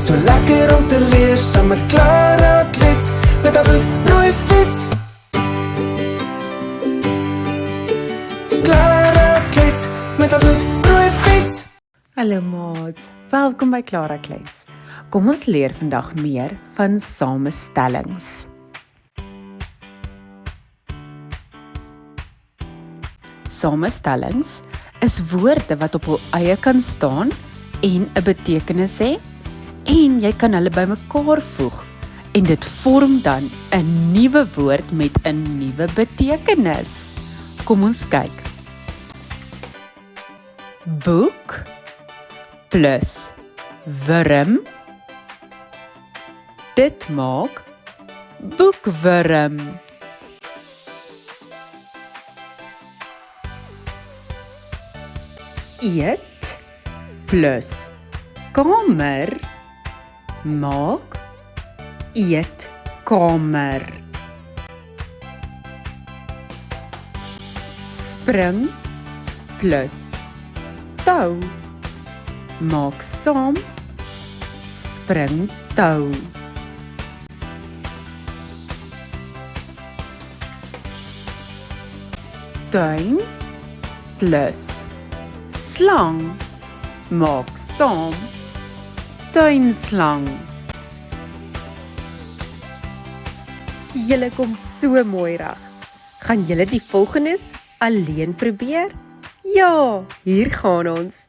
So lekker om te leer, saam met Clara Klets, met haar bloedrooi fiets. Clara Klets, met haar bloedrooi fiets. Hallo maats, welkom by Clara Klets. Kom ons leer vandag meer van samestellings. Samestellings is woorde wat op hul eie kan staan en 'n betekenis hê, en jy kan hulle bymekaar voeg en dit vorm dan 'n nuwe woord met 'n nuwe betekenis. Kom ons kyk. Boek plus wurm, dit maak boekwurm. Eet plus kamer maak eetkamer. Spring plus tou maak saam springtou. Tuin plus slang maak saam tuinslang. Julle kom so mooi reg. Gaan julle die volgendes alleen probeer? Ja, hier gaan ons.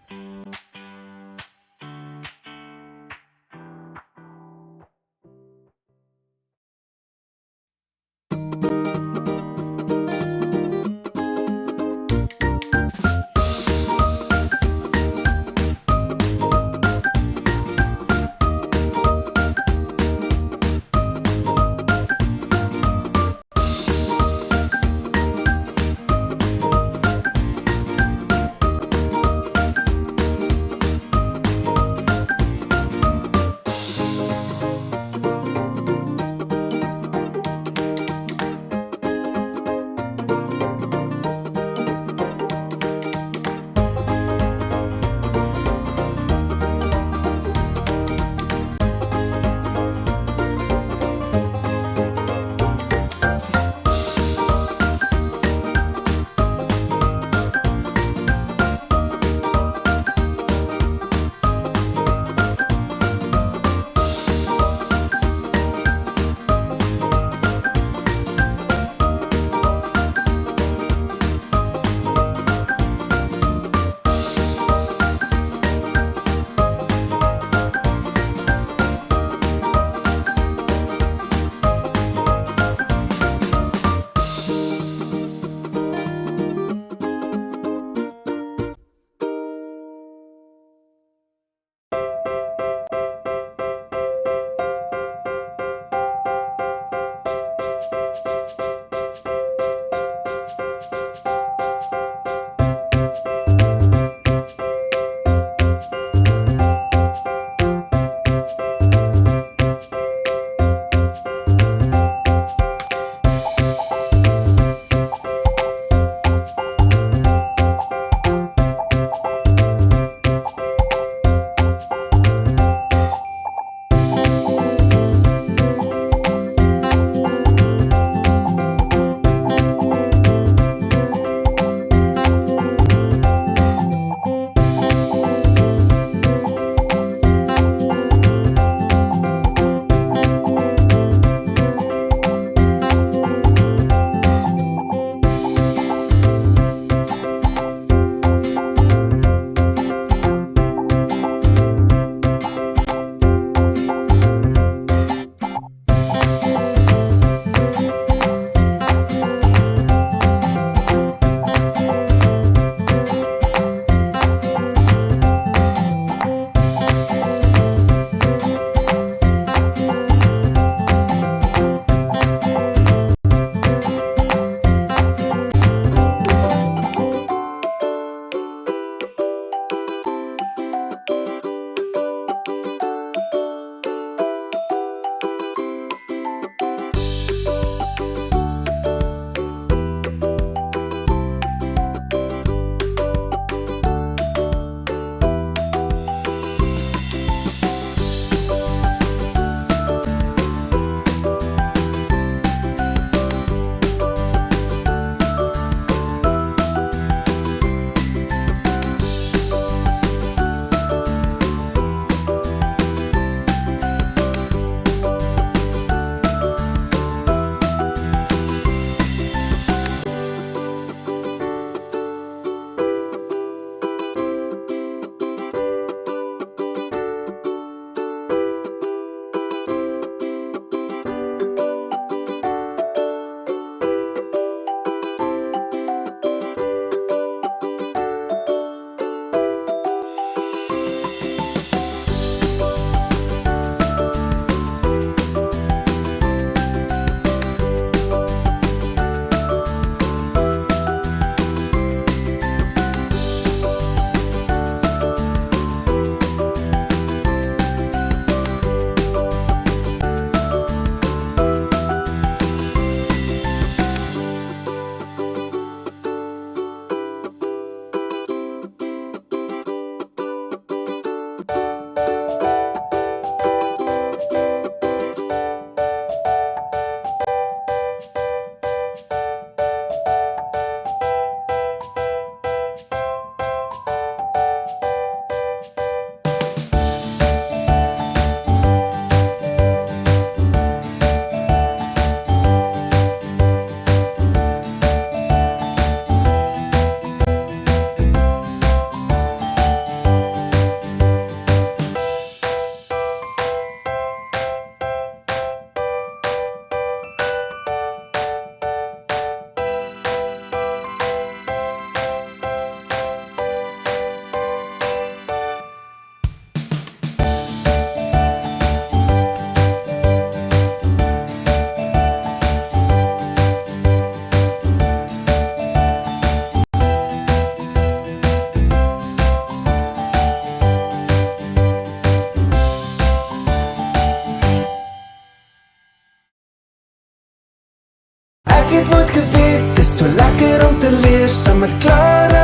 Ek het nooit geweet, dis so lekker om te leer saam met Clara